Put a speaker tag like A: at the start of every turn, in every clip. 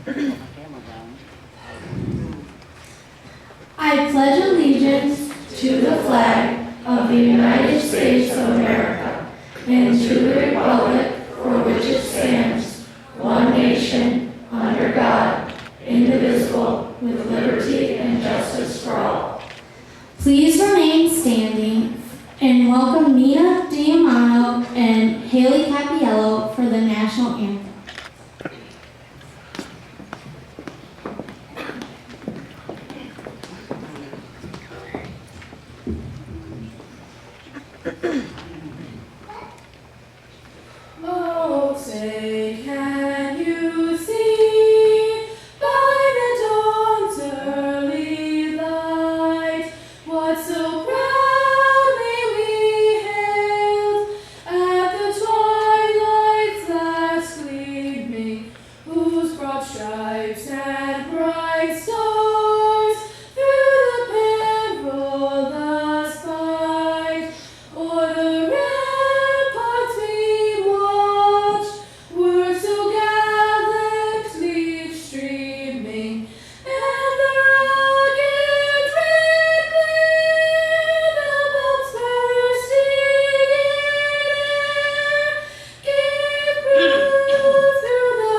A: I pledge allegiance to the flag of the United States of America and to the republic for which it stands, one nation, under God, indivisible, with liberty and justice for all. Please remain standing and welcome Nina DiAmano and Hailey Cappiello for the national anthem.
B: Oh, say, can you see by the dawn's early light what so proudly we hailed at the twilight's last gleaming, whose broad stripes and bright stars through the perilous fight o'er the ramparts we watched were so gallantly streaming, and the rugged red glare of bombs bursting in air gave proof through the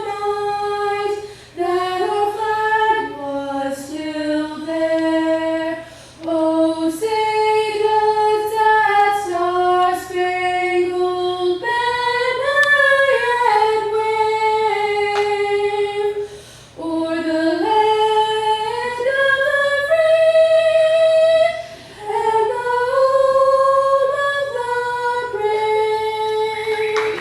B: night that our flag was still there. Oh, say does that star-spangled banner yet wave o'er the land of the free and the home of the brave?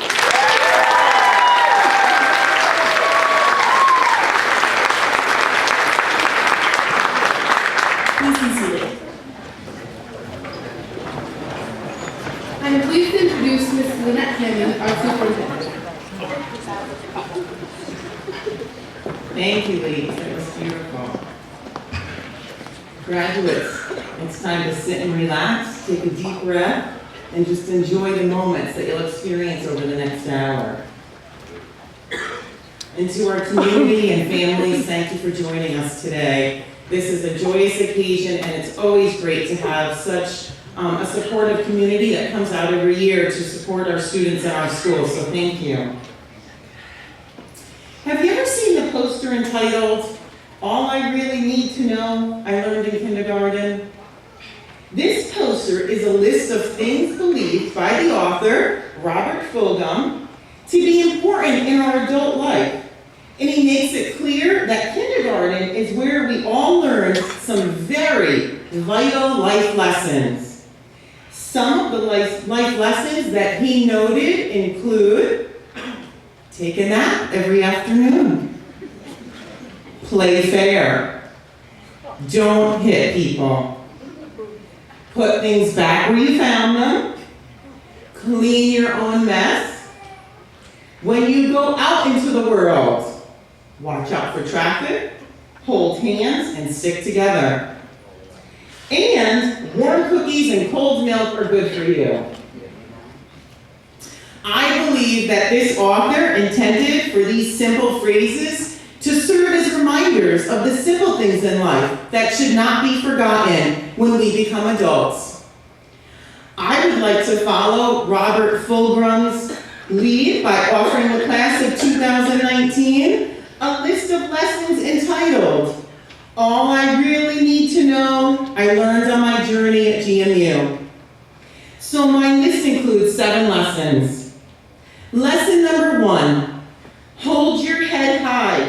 B: Please be seated. I am pleased to introduce Ms. Lynette Hammond, our superintendent.
C: Thank you, ladies. That was beautiful. Graduates, it's time to sit and relax, take a deep breath, and just enjoy the moments that you'll experience over the next hour. And to our community and families, thank you for joining us today. This is a joyous occasion, and it's always great to have such a supportive community that comes out every year to support our students and our schools, so thank you. Have you ever seen the poster entitled, "All I Really Need to Know I Learned in Kindergarten"? This poster is a list of things believed by the author, Robert Fulghum, to be important in our adult life. And he makes it clear that kindergarten is where we all learn some very vital life lessons. Some of the life lessons that he noted include: take a nap every afternoon, play fair, don't hit people, put things back where you found them, clean your own mess, when you go out into the world, watch out for traffic, hold hands, and stick together. And warm cookies and cold milk are good for you. I believe that this author intended for these simple phrases to serve as reminders of the simple things in life that should not be forgotten when we become adults. I would like to follow Robert Fulghum's lead by offering the class of 2019 a list of lessons entitled, "All I Really Need to Know I Learned on My Journey at GMU." So my list includes 7 lessons. Lesson number 1, hold your head high,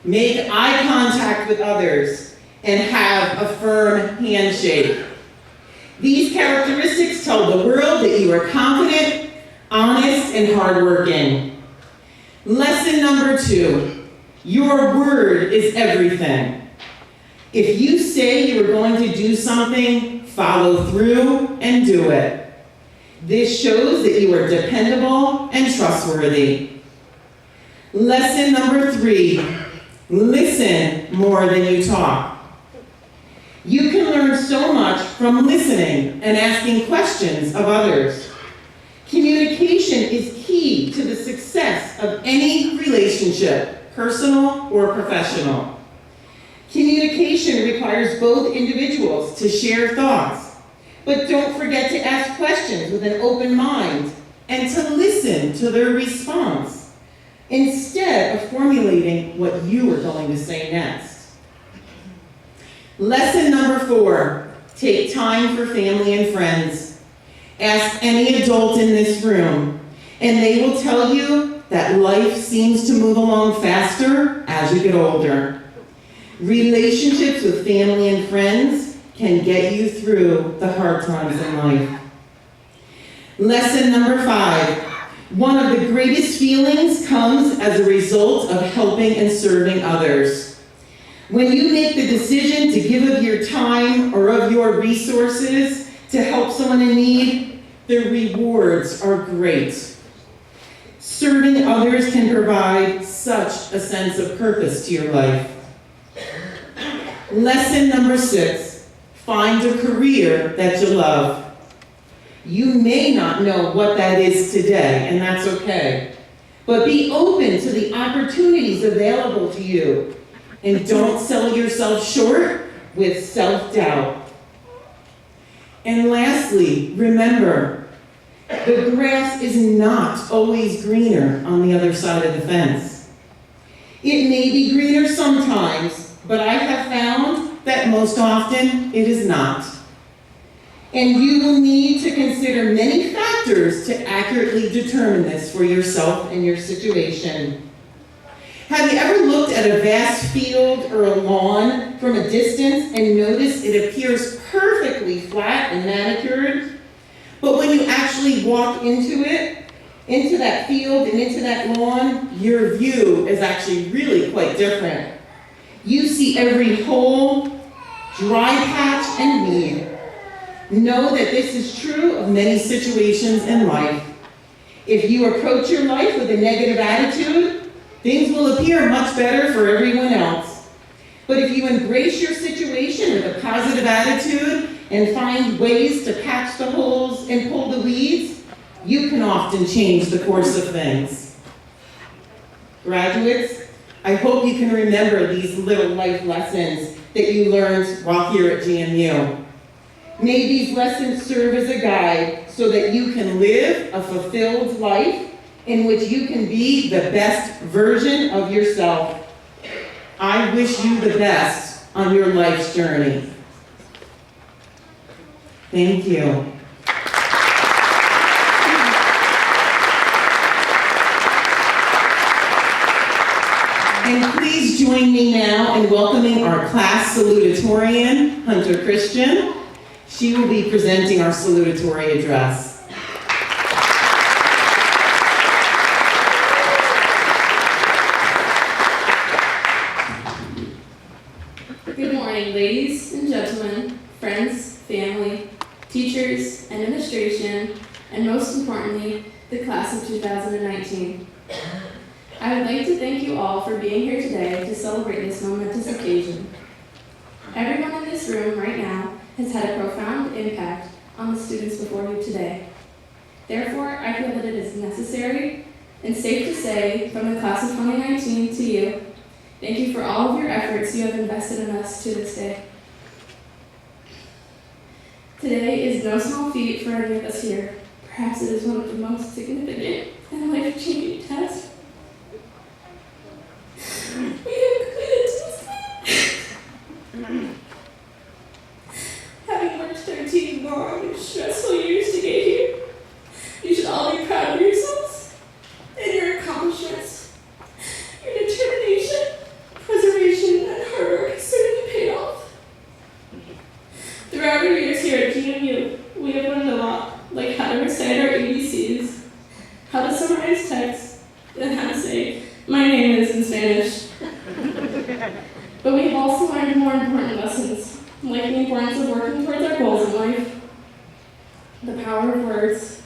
C: make eye contact with others, and have a firm handshake. These characteristics tell the world that you are confident, honest, and hardworking. Lesson number 2, your word is everything. If you say you are going to do something, follow through and do it. This shows that you are dependable and trustworthy. Lesson number 3, listen more than you talk. You can learn so much from listening and asking questions of others. Communication is key to the success of any relationship, personal or professional. Communication requires both individuals to share thoughts, but don't forget to ask questions with an open mind and to listen to their response instead of formulating what you are going to say next. Lesson number 4, take time for family and friends. Ask any adult in this room, and they will tell you that life seems to move along faster as you get older. Relationships with family and friends can get you through the hard times in life. Lesson number 5, one of the greatest feelings comes as a result of helping and serving others. When you make the decision to give of your time or of your resources to help someone in need, the rewards are great. Serving others can provide such a sense of purpose to your life. Lesson number 6, find a career that you love. You may not know what that is today, and that's okay. But be open to the opportunities available to you, and don't sell yourself short with self-doubt. And lastly, remember, the grass is not always greener on the other side of the fence. It may be greener sometimes, but I have found that most often it is not. And you will need to consider many factors to accurately determine this for yourself and your situation. Have you ever looked at a vast field or a lawn from a distance and noticed it appears perfectly flat and manicured? But when you actually walk into it, into that field and into that lawn, your view is actually really quite different. You see every hole, dry patch, and weed. Know that this is true of many situations in life. If you approach your life with a negative attitude, things will appear much better for everyone else. But if you embrace your situation with a positive attitude and find ways to patch the holes and pull the weeds, you can often change the course of things. Graduates, I hope you can remember these little life lessons that you learned while here at GMU. May these lessons serve as a guide so that you can live a fulfilled life in which you can be the best version of yourself. I wish you the best on your life's journey. Thank you. And please join me now in welcoming our class salutatorian, Hunter Christian. She will be presenting our salutatory address.
D: Good morning, ladies and gentlemen, friends, family, teachers, administration, and most importantly, the class of 2019. I would like to thank you all for being here today to celebrate this momentous occasion. Everyone in this room right now has had a profound impact on the students before you today. Therefore, I feel that it is necessary and safe to say from the class of 2019 to you, thank you for all of your efforts you have invested in us to this day. Today is no small feat for any of us here. Perhaps it is one of the most significant and life-changing tests we have completed since having worked 13 long and stressful years to get here. You should all be proud of yourselves and your accomplishments. Your determination, preservation, and hard work has certainly paid off. Throughout our years here at GMU, we have learned a lot, like how to recite our ABCs, how to summarize text, and how to say, "My name is" in Spanish. But we have also learned more important lessons, like the importance of working towards our goals in life, the power of words,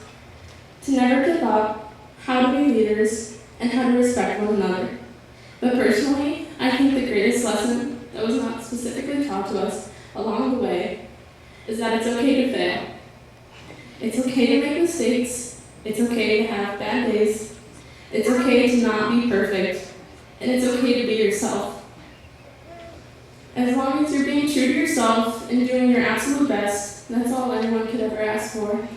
D: to never give up, how to be leaders, and how to respect one another. But personally, I think the greatest lesson that was not specifically taught to us along the way is that it's okay to fail. It's okay to make mistakes. It's okay to have bad days. It's okay to not be perfect. and it's okay to be yourself. As long as you're being true to yourself and doing your absolute best, that's all anyone could ever ask for.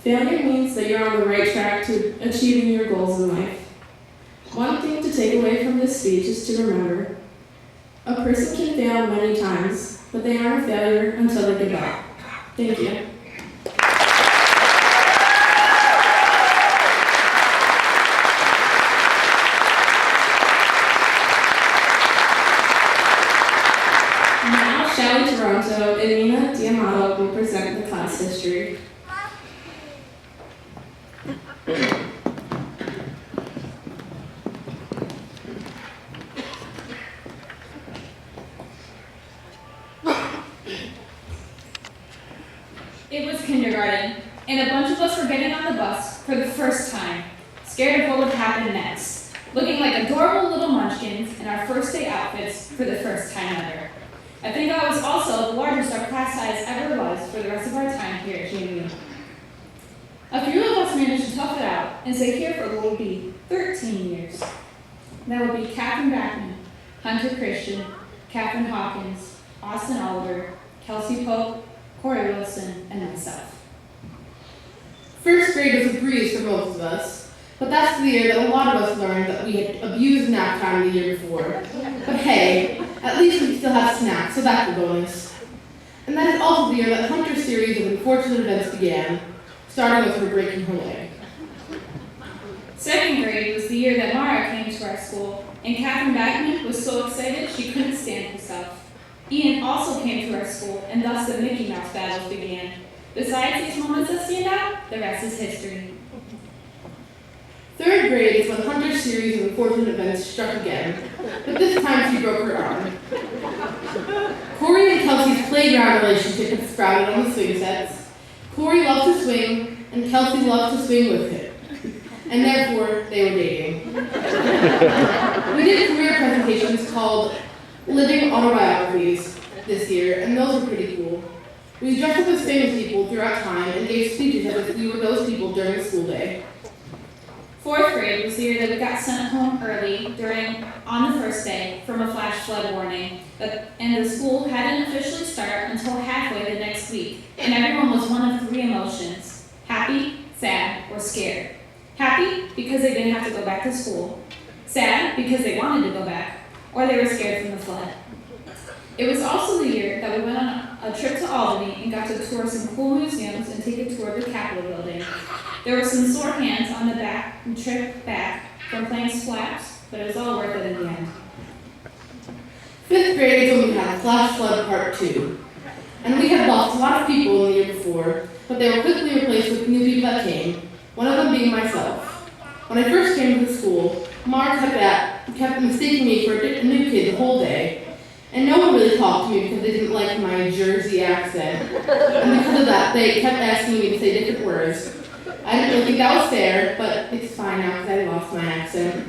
D: Failure means that you're on the right track to achieving your goals in life. One thing to take away from this speech is to remember, a person can fail many times, but they aren't a failure until they give up. Thank you. Now, Shalleigh Taranto and Nina Diamato will present the class history.
E: It was kindergarten, and a bunch of us were getting on the bus for the first time, scared of what would happen next, looking like adorable little munchkins in our first day outfits for the first time ever. I think I was also the largest our class size ever was for the rest of our time here at GMU. A few of us managed to tough it out and stay here for what would be 13 years. That would be Katherine Backman, Hunter Christian, Kathryn Hawkins, Austin Oliver, Kelsey Pope, Corey Wilson, and myself.
B: First grade was a breeze for most of us, but that's the year that a lot of us learned that we had abused nap time the year before. But hey, at least we still have snacks, so that's a bonus. And that is also the year that Hunter's series of unfortunate events began, starting with her breaking her leg.
E: Second grade was the year that Mariah came to our school, and Katherine Backman was so excited she couldn't stand herself. Ian also came to our school, and thus the Mickey Mouse battles began. Besides these moments that stand out, the rest is history.
B: Third grade is when Hunter's series of unfortunate events struck again, but this time she broke her arm. Corey and Kelsey's playground relationship had sprouted on the swing sets. Corey loved to swing, and Kelsey loved to swing with him. And therefore, they were dating. We did career presentations called Living Autobiographies this year, and those were pretty cool. We dressed up as famous people throughout time and gave speeches as if we were those people during the school day.
E: Fourth grade was the year that we got sent home early on the first day from a flash flood warning, and the school hadn't officially start until halfway the next week, and everyone was one of three emotions: happy, sad, or scared. Happy because they didn't have to go back to school. Sad because they wanted to go back, or they were scared from the flood. It was also the year that we went on a trip to Albany and got to tour some cool museums and take a tour of the Capitol building. There were some sore hands on the trip back from playing slaps, but it was all worth it in the end.
B: Fifth grade is when we had Flash Flood Part 2. And we had lost a lot of people in the year before, but they were quickly replaced with new people that came, one of them being myself. When I first came to the school, Mark kept mistaking me for a new kid the whole day. And no one really talked to me because they didn't like my Jersey accent. And because of that, they kept asking me to say different words. I didn't really think that was fair, but it's fine now because I lost my accent.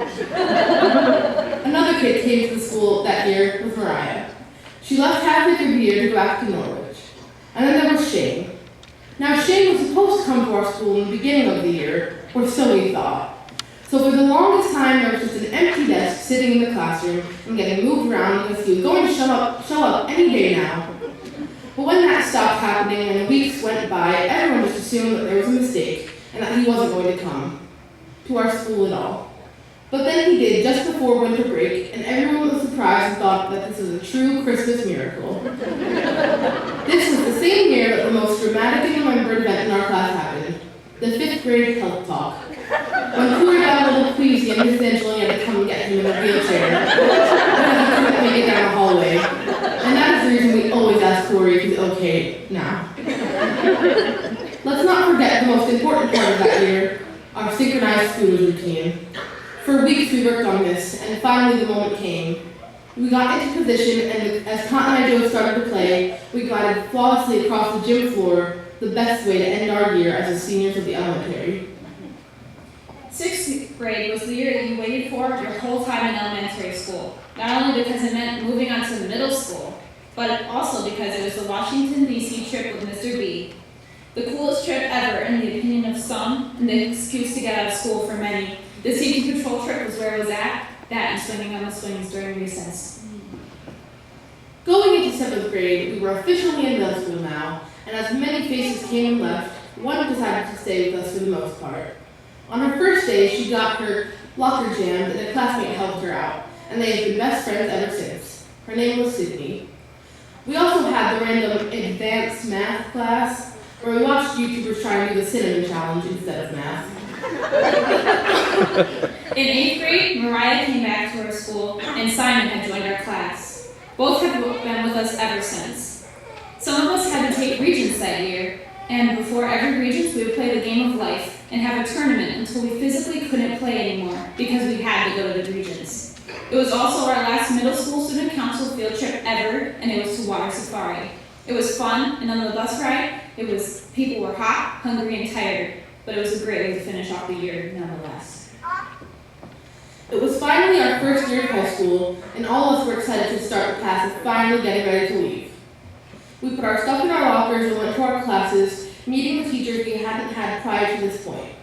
B: Another kid came to the school that year with Mariah. She left halfway through the year to go back to Norwich. And then there was Shane. Now Shane was supposed to come to our school in the beginning of the year, or so we thought. So for the longest time, there was just an empty desk sitting in the classroom and getting moved around because he was going to show up any day now. But when that stopped happening and the weeks went by, everyone just assumed that there was a mistake and that he wasn't going to come to our school at all. But then he did just before winter break, and everyone was surprised and thought that this was a true Christmas miracle. This was the same year that the most dramatic and remembered event in our class happened, the 5th grade health talk. When Corey got a little queasy and Mrs. Angelini had to come and get him in a wheelchair because he couldn't make it down the hallway. And that is the reason we always ask Corey if he's okay now. Let's not forget the most important part of that year, our synchronized food routine. For weeks we worked on this, and finally the moment came. We got into position, and as Cotton and Joe started to play, we glided flawlessly across the gym floor, the best way to end our year as the seniors of the elementary.
E: 6th grade was the year that you waited for your whole time in elementary school, not only because it meant moving on to middle school, but also because it was the Washington, D.C. trip with Mr. B. The coolest trip ever in the opinion of some, and the excuse to get out of school for many. The seating control trip was where it was at, That and swinging on the swings during recess.
B: Going into 7th grade, we were officially in middle school now, and as many faces came and left, one decided to stay with us for the most part. On her first day, she got her locker jammed and a classmate helped her out, and they have been best friends ever since. Her name was Sydney. We also had the random advanced math class, where we watched YouTubers try to do the cinnamon challenge instead of math.
E: In 8th grade, Mariah came back to our school, and Simon had joined our class. Both have been with us ever since. Some of us had to take Regents that year, and before every Regents, we would play the game of life and have a tournament until we physically couldn't play anymore because we had to go to the Regents. It was also our last middle school student council field trip ever, and it was to water safari. It was fun, and on the bus ride, people were hot, hungry, and tired, but it was a great way to finish off the year nonetheless.
B: It was finally our first year of high school, and all of us were excited to start the class and finally getting ready to leave. We put our stuff in our lockers and went to our classes, meeting the teachers we hadn't had prior to this point.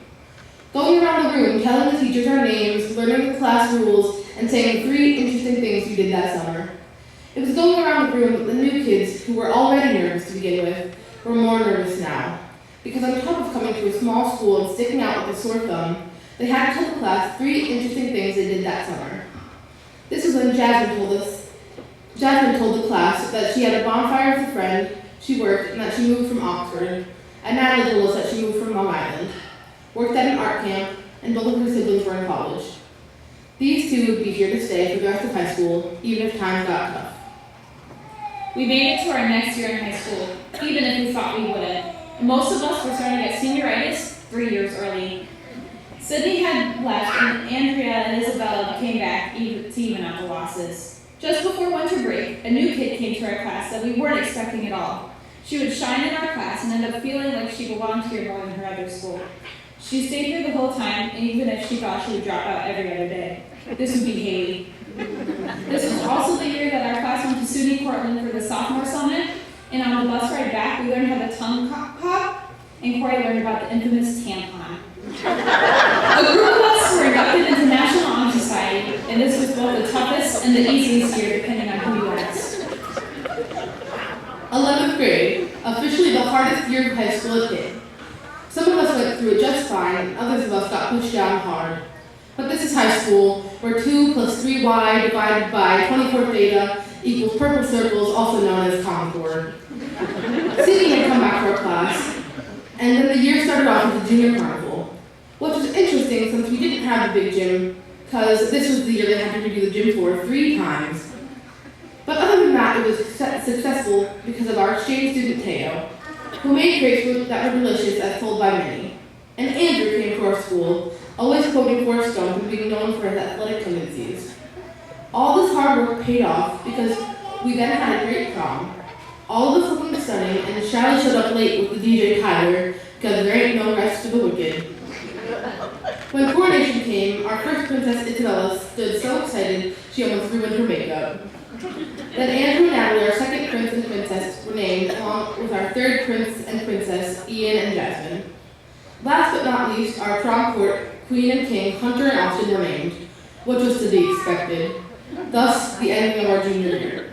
B: Going around the room, telling the teachers our names, learning the class rules, and saying 3 interesting things we did that summer. It was going around the room that the new kids, who were already nervous to begin with, were more nervous now. Because on top of coming to a small school and sticking out with a sore thumb, they had to tell the class 3 interesting things they did that summer. This was when Jazmine told the class that she had a bonfire with a friend, she worked, and that she moved from Oxford, and Natalie told us that she moved from Long Island, worked at an art camp, and both of her siblings were in college. These 2 would be here to stay for the rest of high school, even if times got tough.
E: We made it to our next year in high school, even if we thought we wouldn't. Most of us were starting to get senioritis 3 years early. Sydney had left, and Andrea and Isabella came back to even out the losses. Just before winter break, a new kid came to our class that we weren't expecting at all. She would shine in our class and end up feeling like she belonged here more than her other school. She stayed here the whole time, and even if she thought she would drop out every other day. This would be Hailey. This was also the year that our class went to SUNY Portland for the sophomore summit, and on the bus ride back, we learned how the tongue pop, and Corey learned about the infamous tampon. A group of us were inducted into National Honor Society, and this was both the toughest and the easiest year, depending on who you asked.
B: 11th grade, officially the hardest year of high school a kid. Some of us went through it just fine, and others of us got pushed down hard. But this is high school, where 2 plus 3y divided by 24 theta equals purple circles, also known as Common Core. Sydney had come back to our class, and then the year started off with the junior carnival, which was interesting since we didn't have the big gym, because this was the year they had to redo the gym floor 3 times. But other than that, it was successful because of our exchange student Teo, who made grapes that were delicious as told by many. And Andrew came to our school, always quoting Forrest Gump and being known for his athletic tendencies. All this hard work paid off because we then had a great prom. All of us looking stunning, and Shalleigh showed up late with the DJ Tyler because there ain't no rest to the wicked. When coronation came, our first princess Isabella stood so excited she almost ruined her makeup. Then Andrew and Natalie, our second prince and princess, were named, along with our third prince and princess, Ian and Jazmine. Last but not least, our prom court, Queen and King, Hunter and Austin were named, which was to be expected. Thus, the ending of our junior year.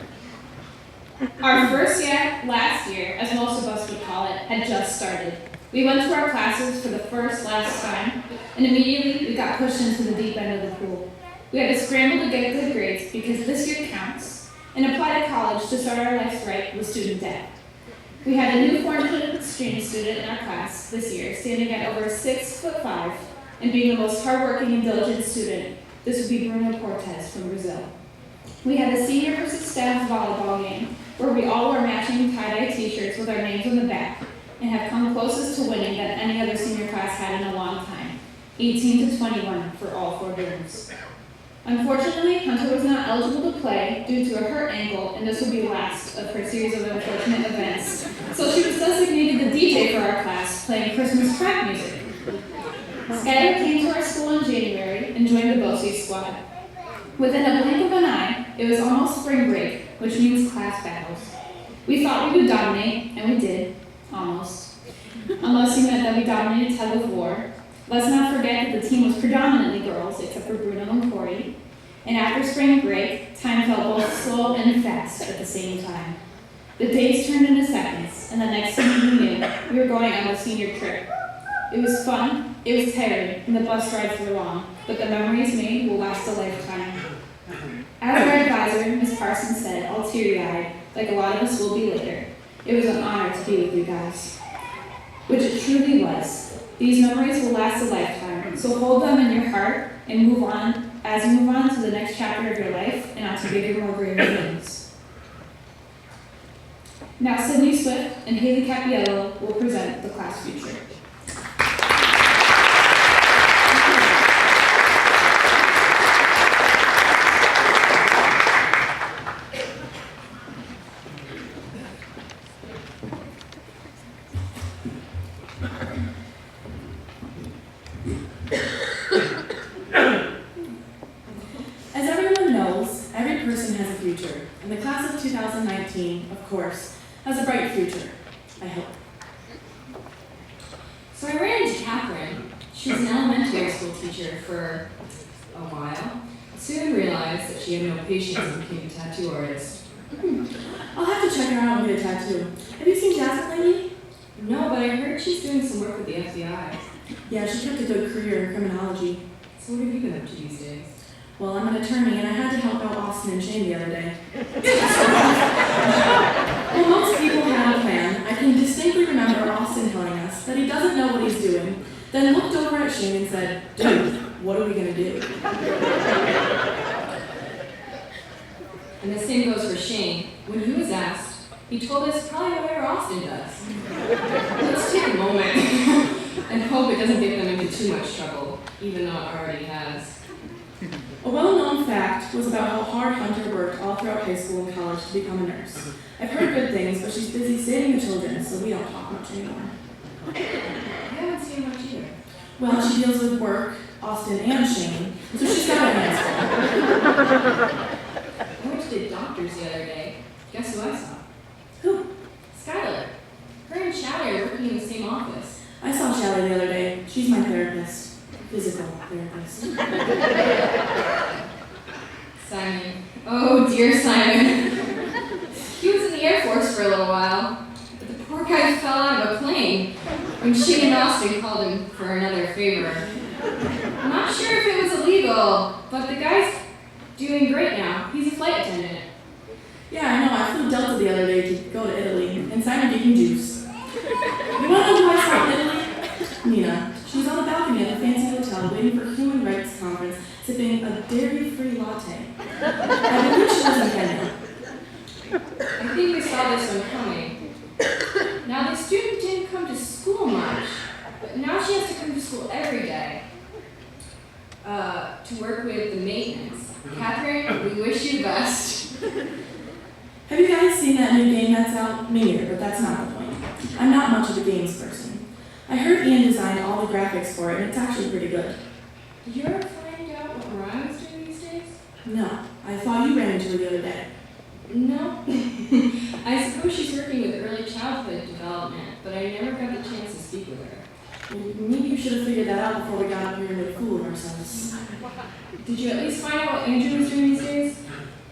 E: Our first year, last year, as most of us would call it, had just started. We went to our classes for the last time, and immediately we got pushed into the deep end of the pool. We had to scramble to get good grades because this year counts, and apply to college to start our lives right with student debt. We had a new foreign exchange student in our class this year, standing at over 6'5", and being the most hardworking and diligent student. This would be Bruno Cortez from Brazil. We had a senior versus staff volleyball game where we all wore matching tie-dye t-shirts with our names on the back and have come closest to winning that any other senior class had in a long time, 18-21 for all 4 games. Unfortunately, Hunter was not eligible to play due to a hurt ankle, and this would be last of her series of unfortunate events. So she was designated the DJ for our class, playing Christmas trap music. Skylar came to our school in January and joined the BOCES squad. Within a blink of an eye, it was almost spring break, which means class battles. We thought we would dominate, and we did, almost. Unless you meant that we dominated tug of war. Let's not forget that the team was predominantly girls, except for Bruno and Corey. And after spring break, time felt both slow and fast at the same time. The days turned into seconds, and the next thing we knew, we were going on a senior trip. It was fun, it was tiring, and the bus rides were long, but the memories made will last a lifetime. As our advisor, Ms. Parsons said, all teary-eyed, like a lot of us will be later, it was an honor to be with you guys. Which it truly was. These memories will last a lifetime, so hold them in your heart and move on as you move on to the next chapter of your life and on to bigger, more greater things. Now Sydney Swift and Hailey Cappiello will present the class future.
F: As everyone knows, every person has a future, and the class of 2019, of course, has a bright future, I hope.
G: So I ran into Katherine. She was an elementary school teacher for a while. Soon realized that she had no patience and became a tattoo artist.
F: I'll have to check her out and get a tattoo. Have you seen Jazmine lately?
G: No, but I heard she's doing some work with the FBI.
F: Yeah, she kept a good career in criminology.
G: So what have you been up to these days?
F: Well, I'm an attorney, and I had to help out Austin and Shane the other day. Well, most people have a plan. I can distinctly remember Austin telling us that he doesn't know what he's doing, then looked over at Shane and said, "Dude, what are we going to do?"
G: And the same goes for Shane. When he was asked, he told us probably whatever Austin does. Let's take a moment and hope it doesn't get them into too much trouble, even though it already has.
F: A well-known fact was about how hard Hunter worked all throughout high school and college to become a nurse. I've heard good things, but she's busy saving the children, so we don't talk much anymore.
G: I haven't seen much either.
F: Well, she deals with work, Austin, and Shane, so she's got her hands full.
G: I went to the doctor's the other day. Guess who I saw?
F: Who?
G: Skylar. Her and Shalleigh are working in the same office.
F: I saw Shalleigh the other day. She's my therapist. Physical therapist.
G: Simon. Oh, dear Simon. He was in the Air Force for a little while, but the poor guy fell out of a plane when Shane and Austin called him for another favor. I'm not sure if it was illegal, but the guy's doing great now. He's a flight attendant.
F: Yeah, I know. I flew Delta the other day to go to Italy, and Simon gave me juice. You want to know who I saw in Italy? Nina. She was on the balcony at a fancy hotel waiting for Human Rights Conference, sipping a dairy-free latte. I believe she was in Kenya.
G: I think we saw this one coming. Now, the student didn't come to school much, but now she has to come to school every day to work with the maintenance. Katherine, we wish you the best.
F: Have you guys seen that new game that's out? Me neither, but that's not the point. I'm not much of a games person. I heard Ian designed all the graphics for it, and it's actually pretty good.
G: Did you ever find out what Mariah was doing these days?
F: No, I thought you ran into her the other day.
G: No. I suppose she's working with early childhood development, but I never got the chance to speak with her.
F: Well, maybe you should have figured that out before we got up here and made a fool of ourselves.
G: Did you at least find out what Andrew was doing these days?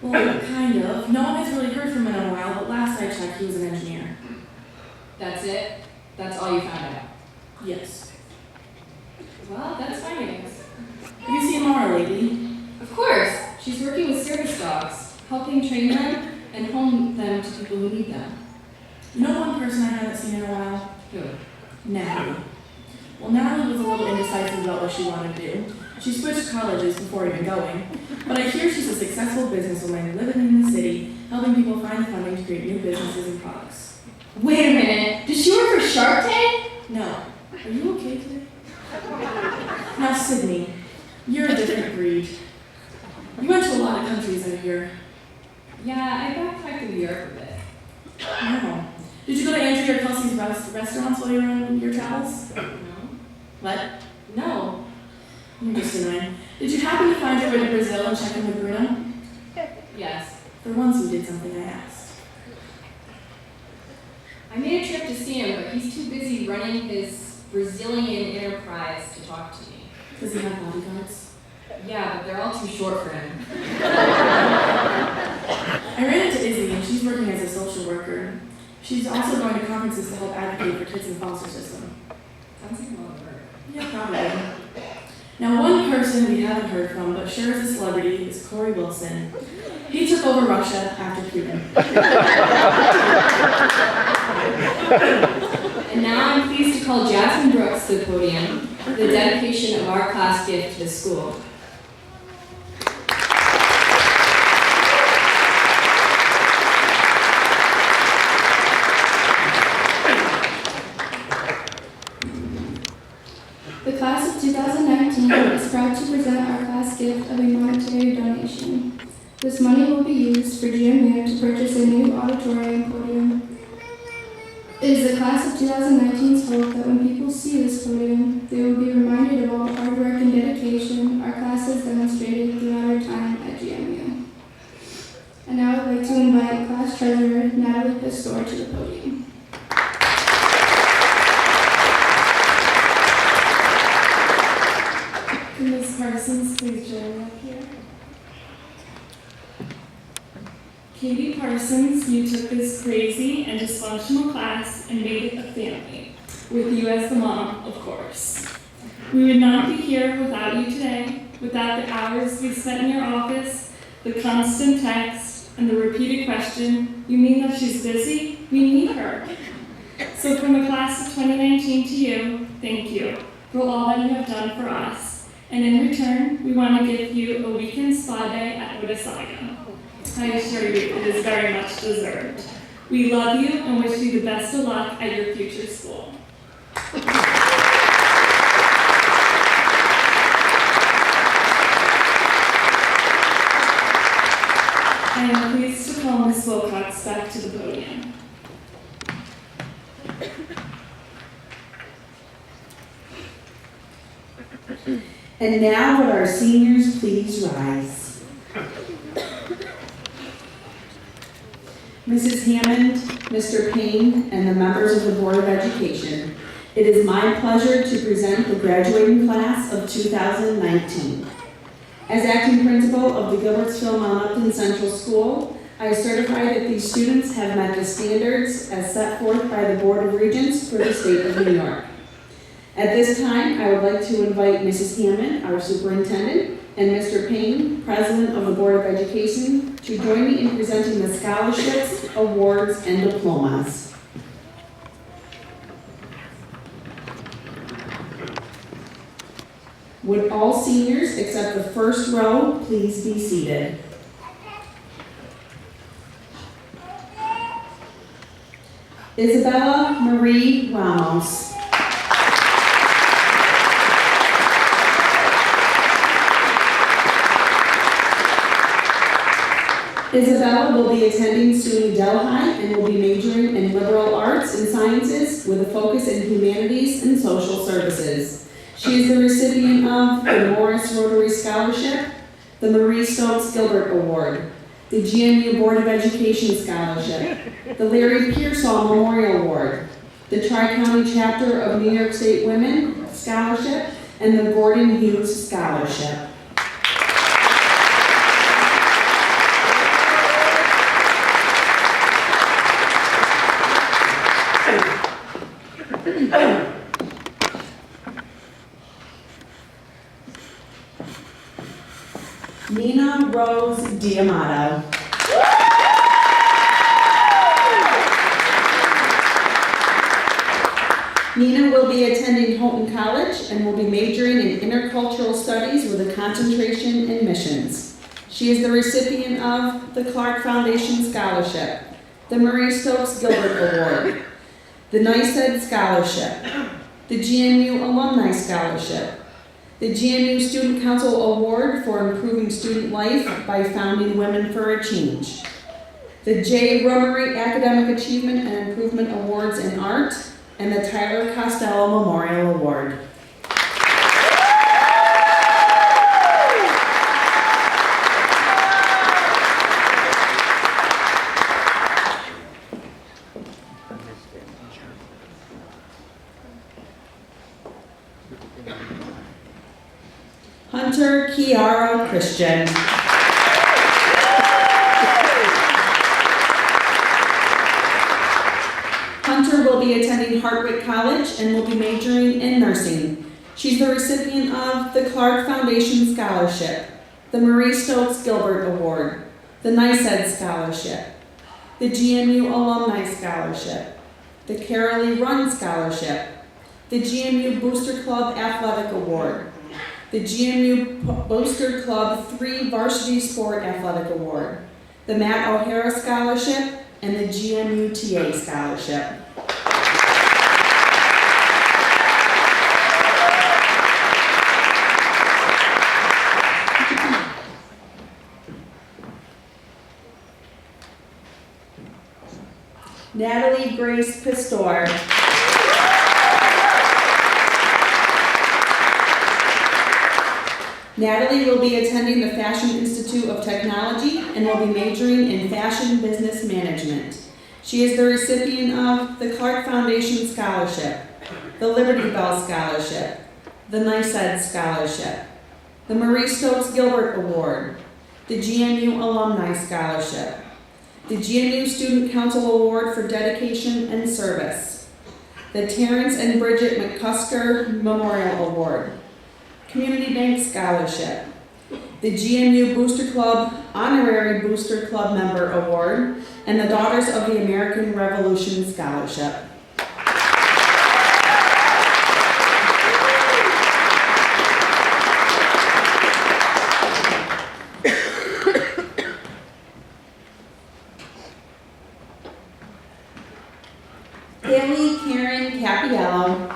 F: Well, kind of. No one has really heard from him in a while, but last I checked, he was an engineer.
G: That's it? That's all you found out?
F: Yes.
G: Well, that's fine, I guess.
F: Have you seen Laura lately?
G: Of course. She's working with service dogs, helping train them and home them to people who need them.
F: You know one person I haven't seen in a while?
G: Who?
F: Natalie. Well, Natalie was a little indecisive about what she wanted to do. She switched colleges before even going, but I hear she's a successful businesswoman living in the city, helping people find funding to create new businesses and products.
G: Wait a minute. Does she work for Shark Tank?
F: No. Are you okay today? Now, Sydney, you're a different breed. You went to a lot of countries, I hear.
G: Yeah, I backpacked in Europe a bit.
F: No. Did you go to Andrea or Kelsey's restaurants while you were on your travels?
G: No.
F: What?
G: No.
F: You're just annoying. Did you happen to find your way to Brazil and check in with Bruno?
G: Yes.
F: For once you did something I asked.
G: I made a trip to see him, but he's too busy running his Brazilian enterprise to talk to me.
F: Does he have bodyguards?
G: Yeah, but they're all too short for him.
F: I ran into Izzy, and she's working as a social worker. She's also going to conferences to help advocate for kids in the foster system.
G: Sounds like a lot of work.
F: Yeah, probably. Now, one person we haven't heard from, but sure is a celebrity, is Corey Wilson. He took over Russia after Cuba.
G: And now I'm pleased to call Jazmine Brooks to the podium for the dedication of our class gift to the school.
A: The class of 2019 is proud to present our class gift of a monetary donation. This money will be used for GMU to purchase a new auditorium podium. It is the class of 2019's hope that when people see this podium, they will be reminded of all the hard work and dedication our class has demonstrated throughout our time at GMU. And now I'd like to invite class treasurer Natalie Pistor to the podium.
D: Ms. Parsons, please join me up here. Katie Parsons, you took this crazy and dysfunctional class and made it a family, with you as the mom, of course. We would not be here without you today, without the hours we spent in your office, the constant text, and the repeated question, you mean that she's busy? We need her. So from the class of 2019 to you, thank you for all that you have done for us. And in return, we want to give you a weekend spa day at Otissaga. I assure you, it is very much deserved. We love you and wish you the best of luck at your future school. I am pleased to call Ms. Wilcox back to the podium.
H: And now would our seniors please rise. Mrs. Hammond, Mr. Payne, and the members of the Board of Education, it is my pleasure to present the graduating class of 2019. As acting principal of the Gilbertsville Mount Upton Central School, I certify that these students have met the standards as set forth by the Board of Regents for the state of New York. At this time, I would like to invite Mrs. Hammond, our superintendent, and Mr. Payne, president of the Board of Education, to join me in presenting the scholarships, awards, and diplomas. Would all seniors except the first row please be seated? Isabella Marie Ramos. Isabella will be attending SUNY Delhi and will be majoring in liberal arts and sciences with a focus in humanities and social services. She is the recipient of the Morris Rotary Scholarship, the Marie Stokes Gilbert Award, the GMU Board of Education Scholarship, the Larry Pearsall Memorial Award, the Tri-County Chapter of New York State Women Scholarship, and the Gordon Hughes Scholarship. Nina Rose Diamato. Nina will be attending Houghton College and will be majoring in intercultural studies with a concentration in missions. She is the recipient of the Clark Foundation Scholarship, the Marie Stokes Gilbert Award, the NYSED Scholarship, the GMU Alumni Scholarship, the GMU Student Council Award for Improving Student Life by Founding Women for a Change, the J. Rummery Academic Achievement and Improvement Awards in Art, and the Tyler Costello Memorial Award. Hunter Kiara Christian. Hunter will be attending Hardwick College and will be majoring in nursing. She's the recipient of the Clark Foundation Scholarship, the Marie Stokes Gilbert Award, the NYSED Scholarship, the GMU Alumni Scholarship, the Carolee Run Scholarship, the GMU Booster Club Athletic Award, the GMU Booster Club 3 Varsity Sport Athletic Award, the Matt O'Hara Scholarship, and the GMU TA Scholarship. Natalie Grace Pistor. Natalie will be attending the Fashion Institute of Technology and will be majoring in Fashion Business Management. She is the recipient of the Clark Foundation Scholarship, the Liberty Bell Scholarship, the NYSED Scholarship, the Marie Stokes Gilbert Award, the GMU Alumni Scholarship, the GMU Student Council Award for Dedication and Service, the Terrence and Bridget McCusker Memorial Award, Community Bank Scholarship, the GMU Booster Club Honorary Booster Club Member Award, and the Daughters of the American Revolution Scholarship. Hailey Cappiello.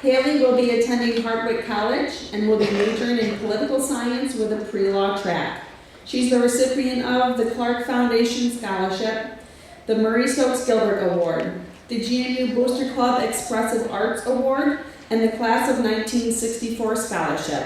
H: Hailey will be attending Hardwick College and will be majoring in political science with a pre-law track. She's the recipient of the Clark Foundation Scholarship, the Marie Stokes Gilbert Award, the GMU Booster Club Expressive Arts Award, and the Class of 1964 Scholarship.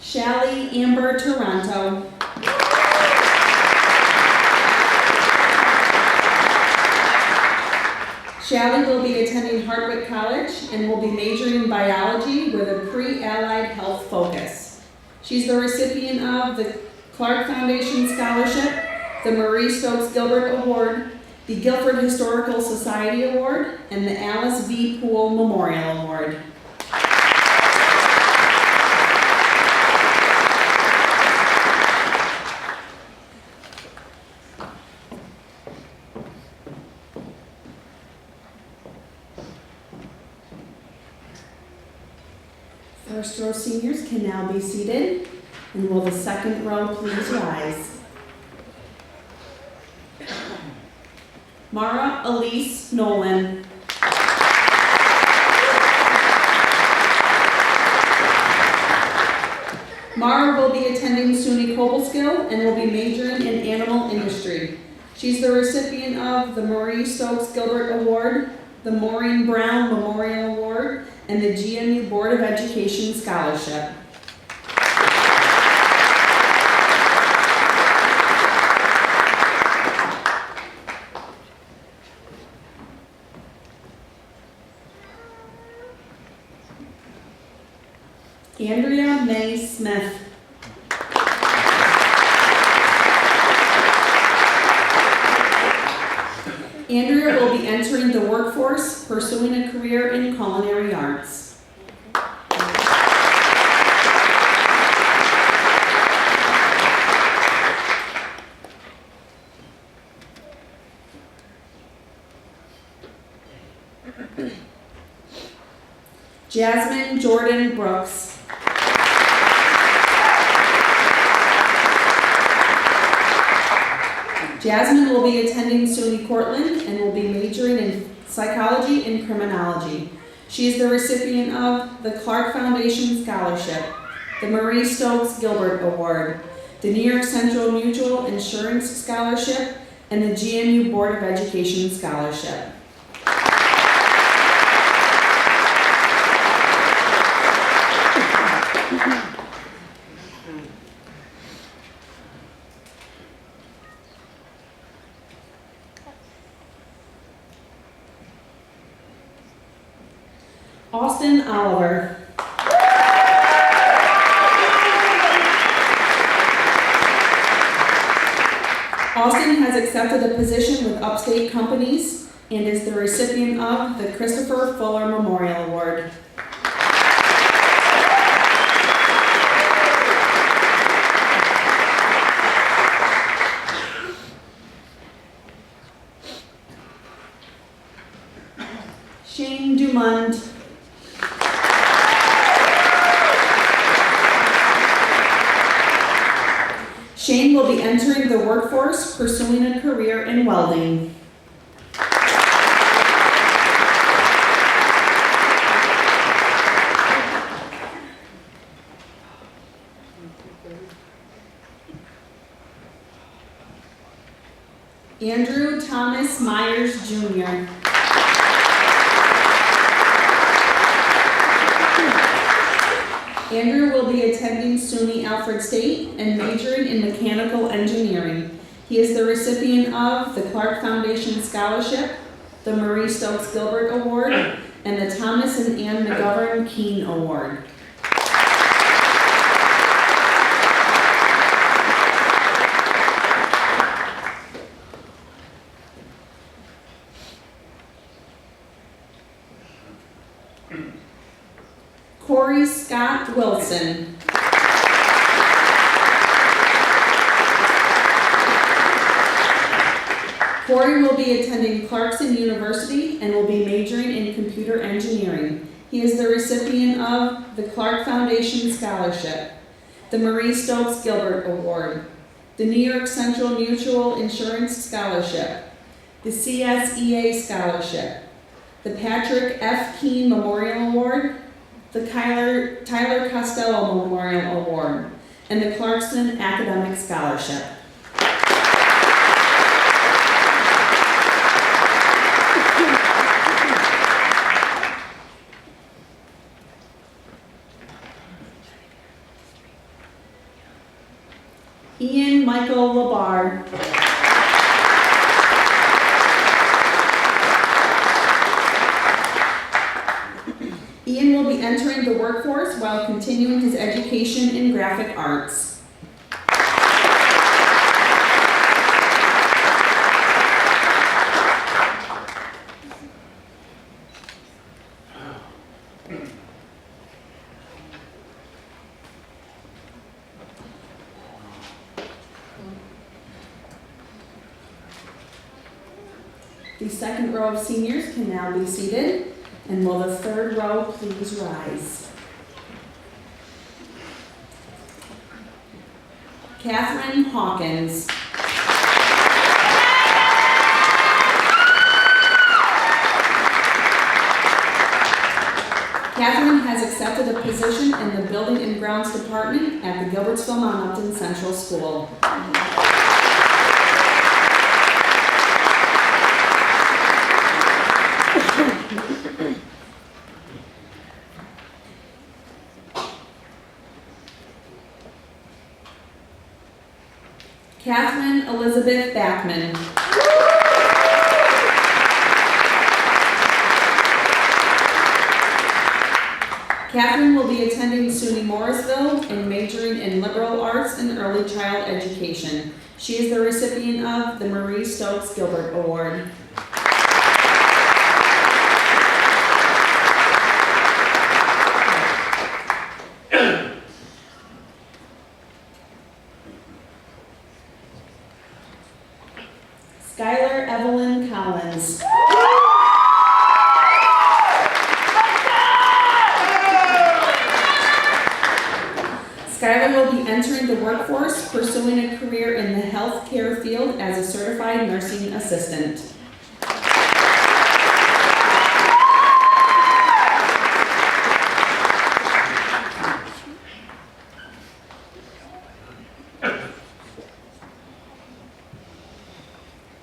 H: Shalleigh Taranto. Shalleigh will be attending Hardwick College and will be majoring in biology with a pre-allied health focus. She's the recipient of the Clark Foundation Scholarship, the Marie Stokes Gilbert Award, the Guilford Historical Society Award, and the Alice V. Poole Memorial Award. First row seniors can now be seated, and will the second row please rise. Mara Elise Nolan. Mara will be attending SUNY Cobleskill and will be majoring in animal industry. She's the recipient of the Marie Stokes Gilbert Award, the Maureen Brown Memorial Award, and the GMU Board of Education Scholarship. Andrea May Smith. Andrea will be entering the workforce, pursuing a career in culinary arts. Jazmine Jordan Brooks. Jazmine will be attending SUNY Cortland and will be majoring in psychology and criminology. She is the recipient of the Clark Foundation Scholarship, the Marie Stokes Gilbert Award, the New York Central Mutual Insurance Scholarship, and the GMU Board of Education Scholarship. Oliver. Austin has accepted a position with Upstate Companies and is the recipient of the Christopher Fuller Memorial Award. DuMond. Shane will be entering the workforce, pursuing a career in welding. Andrew Thomas Meyers, Jr. Andrew will be attending SUNY Alfred State and majoring in mechanical engineering. He is the recipient of the Clark Foundation Scholarship, the Marie Stokes Gilbert Award, and the Thomas and Ann McGovern Keene Award. Corey Scott Wilson. Corey will be attending Clarkson University and will be majoring in computer engineering. He is the recipient of the Clark Foundation Scholarship, the Marie Stokes Gilbert Award, the New York Central Mutual Insurance Scholarship, the CSEA Scholarship, the Patrick F. Keene Memorial Award, the Tyler Costello Memorial Award, and the Clarkson Academic Scholarship. Ian Michael LaBar. Ian will be entering the workforce while continuing his education in graphic arts. The second row of seniors can now be seated, and will the third row please rise. Kathryn Hawkins. Kathryn has accepted a position in the Building and Grounds Department at the Gilbertsville Mount Upton Central School. Katherine Elizabeth Backman. Katherine will be attending SUNY Morrisville and majoring in liberal arts and early child education. She is the recipient of the Marie Stokes Gilbert Award. Skylar Evelyn Collins. Skylar will be entering the workforce, pursuing a career in the healthcare field as a certified nursing assistant.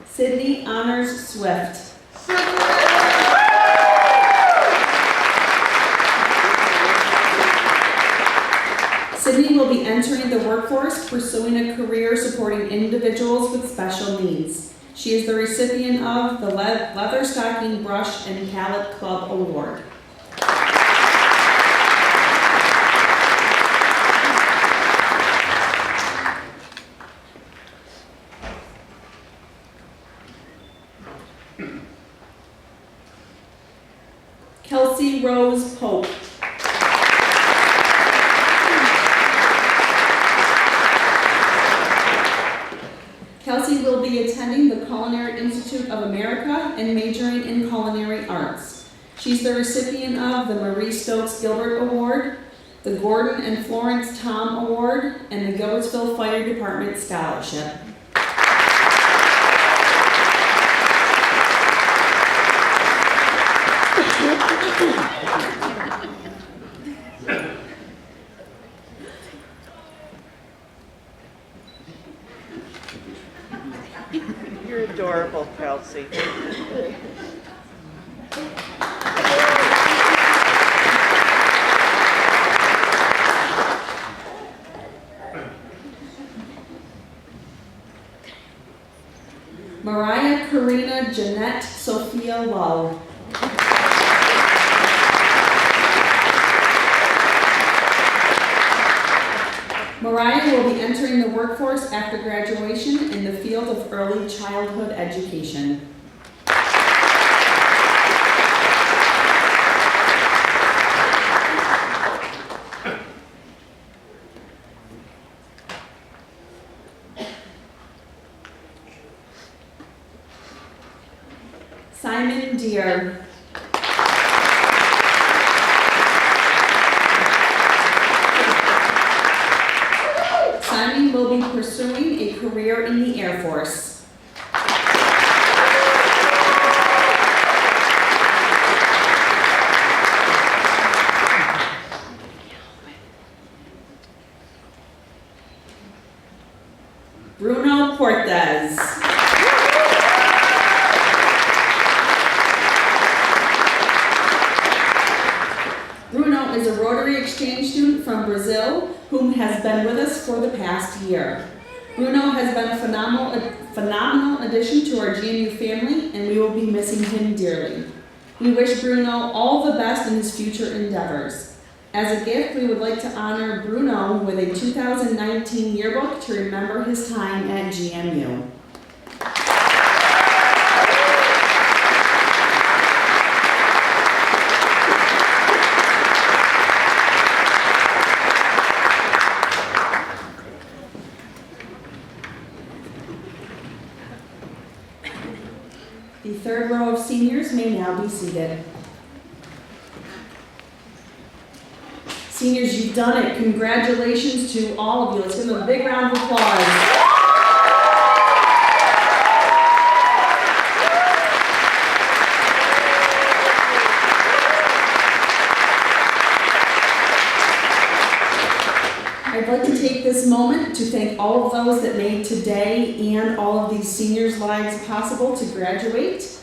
H: Sydney Honors Swift. Sydney will be entering the workforce, pursuing a career supporting individuals with special needs. She is the recipient of the Leather Stocking Brush and Palette Club Award. be attending the Culinary Institute of America and majoring in culinary arts. She's the recipient of the Marie Stokes Gilbert Award, the Gordon and Florence Tom Award, and the Gilbertsville Fire Department Scholarship.
I: You're adorable, Kelsey.
H: Mariah Karina Jeanette Sophia Lull. Mariah will be entering the workforce after graduation in the field of early childhood education. Simon Deere. Simon will be pursuing a career in the Air Force. Bruno Cortez. Bruno is a Rotary Exchange student from Brazil whom has been with us for the past year. Bruno has been a phenomenal addition to our GMU family, and we will be missing him dearly. We wish Bruno all the best in his future endeavors. As a gift, we would like to honor Bruno with a 2019 yearbook to remember his time at GMU. The third row of seniors may now be seated. Seniors, you've done it. Congratulations to all of you. Let's give them a big round of applause. I'd like to take this moment to thank all of those that made today and all of these seniors' lives possible to graduate.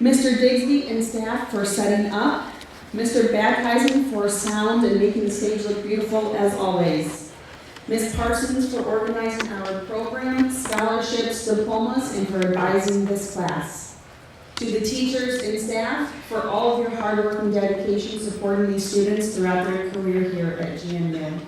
H: Mr. Digsby and staff for setting up. Mr. Badheisen for sound and making the stage look beautiful as always. Ms. Parsons for organizing our program, scholarships, diplomas, and for advising this class. To the teachers and staff for all of your hard work and dedication supporting these students throughout their career here at GMU.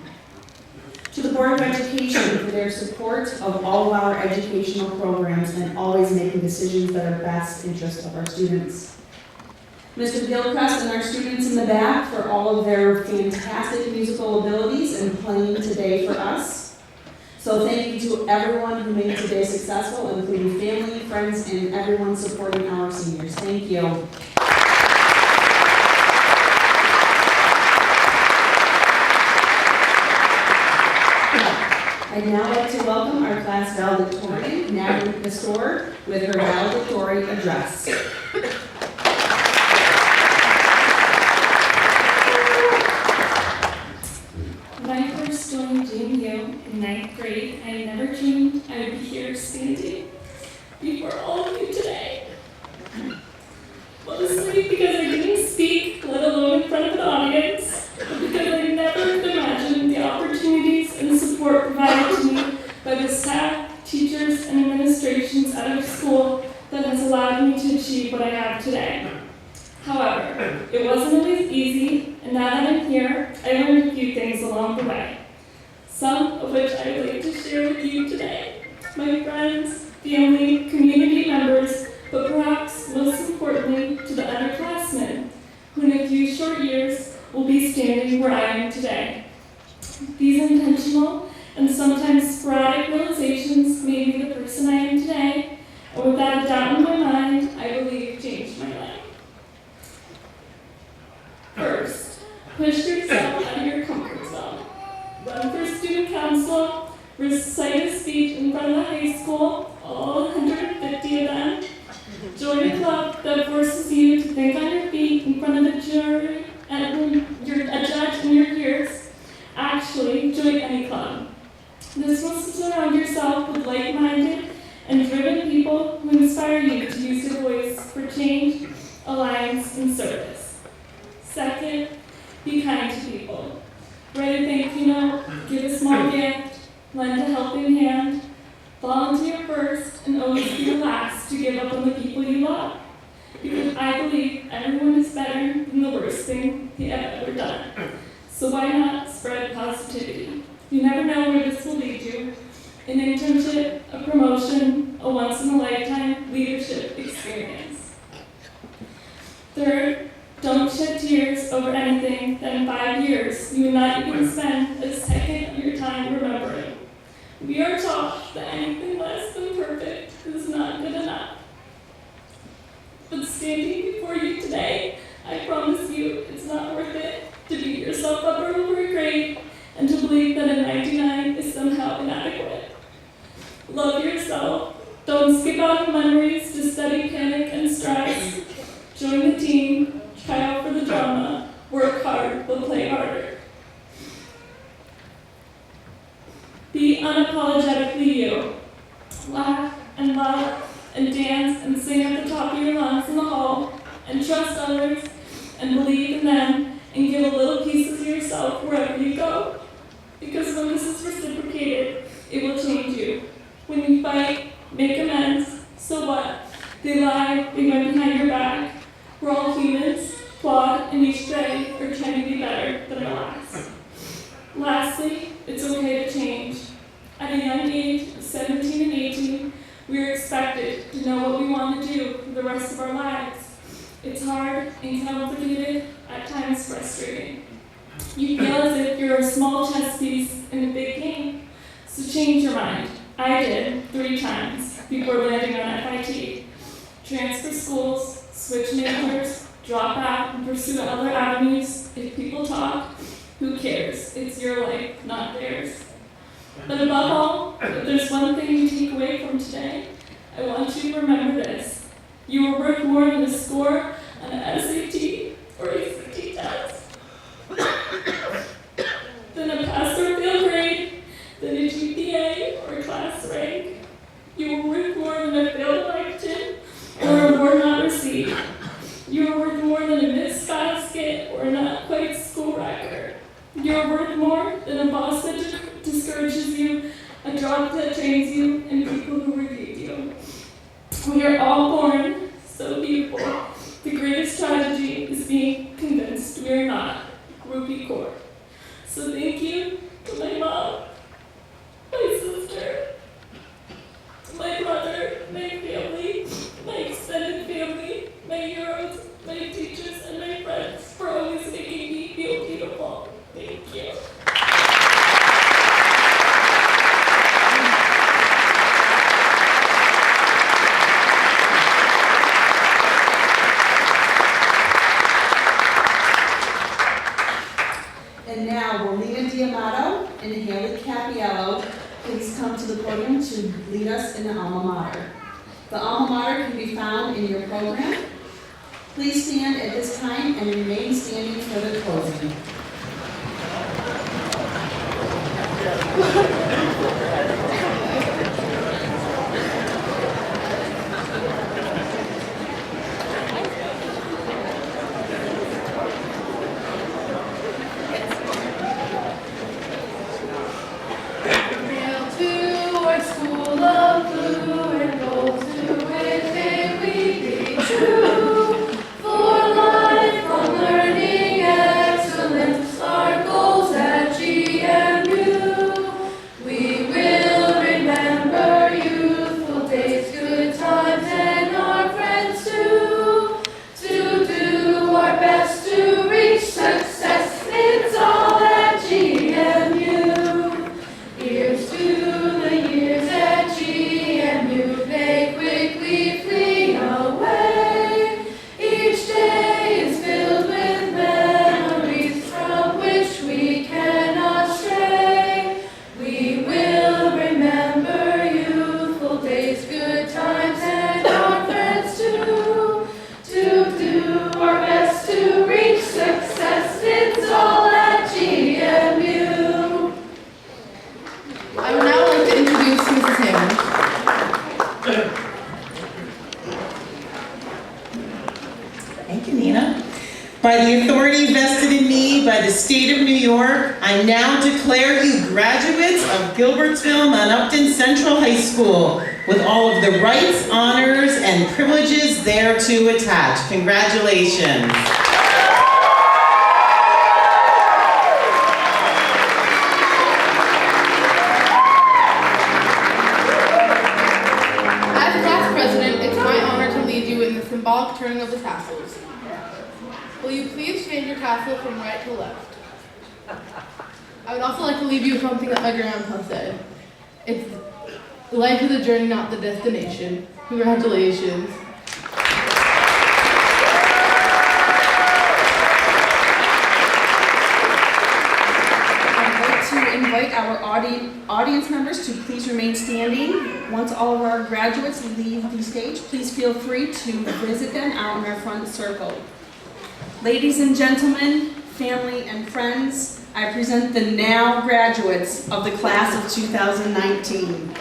H: To the Board of Education for their support of all of our educational programs and always making decisions that are best interest of our students. Mr. Gilchrist and our students in the back for all of their fantastic musical abilities and playing today for us. So thank you to everyone who made today successful, including family, friends, and everyone supporting our seniors. Thank you. I'd now like to welcome our class valedictorian, Natalie Pistor, with her valedictory address.
D: When I first joined GMU in 9th grade, I never dreamed I would be here standing before all of you today. Mostly because I didn't speak, let alone in front of an audience, but because I never imagined the opportunities and support provided to me by the staff, teachers, and administrations at our school that has allowed me to achieve what I have today. However, it wasn't always easy, and now that I'm here, I learned a few things along the way, some of which I would like to share with you today. My friends, family, community members, but perhaps most importantly to the underclassmen, who in a few short years will be standing where I am today. These intentional and sometimes sporadic realizations made me the person I am today, and without a doubt in my mind, I believe changed my life. First, push yourself out of your comfort zone. Run for student council, recite a speech in front of the high school, all 150 of them. Join a club that forces you to think on your feet in front of a jury and a judge and your peers. Actually, join any club. This will surround yourself with like-minded and driven people who inspire you to use your voice for change, alliance, and service. Second, be kind to people. Write a thank you note, give a small gift, lend a helping hand, volunteer first, and always be the last to give up on the people you love. Because I believe everyone is better than the worst thing they have ever done. So why not spread positivity? You never know where this will lead you. An internship, a promotion, a once-in-a-lifetime leadership experience. Third, don't shed tears over anything that in 5 years you will not even spend a second of your time remembering. We are taught that anything less than perfect is not good enough. But standing before you today, I promise you it's not worth it to beat yourself up over a grade and to believe that a 99 is somehow inadequate. Love yourself. Don't skip out on memories to study panic and stress. Join the team, try out for the drama, work hard, but play harder. Be unapologetically you. Laugh and love and dance and sing at the top of your lungs in the hall and trust others and believe in them and give a little piece of yourself wherever you go. Because when this is reciprocated, it will change you. When you fight, make amends, so what? They lied, they went behind your back. We're all humans, flawed, and each day are trying to be better than our last. Lastly, it's okay to change. At a young age, 17 and 18, we are expected to know what we want to do for the rest of our lives. It's hard and complicated, at times frustrating. You feel as if you're a small chess piece in a big game, so change your mind. I did 3 times before landing on FIT. Transfer schools, switch majors, drop out and pursue other avenues. If people talk, who cares? It's your life, not theirs. But above all, if there's one thing you take away from today, I want you to remember this. You are worth more than a score on an SAT or ACT test, than a pass or fail grade, than a GPA or class rank. You are worth more than a failed election or a award not received. You are worth more than a missed basket or not quite school record. You are worth more than a boss that discourages you, a job that trains you, and people who review you. We are all born so beautiful. The greatest tragedy is being convinced we are not. Groupie core. So thank you to my mom, my sister, my brother, my family, my extended family, my heroes, my teachers, and my friends for always making me feel beautiful. Thank you.
H: And now, will and Hailey Cappiello please come to the podium to lead us in the alma mater. The alma mater can be found in your program. Please stand at this time and remain standing for the closing.
A: For life, from learning excellence.
C: By the authority vested in me by the state of New York, I now declare you graduates of Gilbertsville Monupton Central High School with all of the rights, honors, and privileges thereto attached. Congratulations.
B: As class president, it's my honor to lead you in the symbolic turning of the tassels. Will you please change your tassel from right to left? I would also like to leave you with something that my grandpa said. It's life is a journey, not the destination. Congratulations.
H: I'd like to invite our audience members to please remain standing. Once all of our graduates leave the stage, please feel free to visit them out in our front circle. Ladies and gentlemen, family and friends, I present the now graduates of the class of 2019.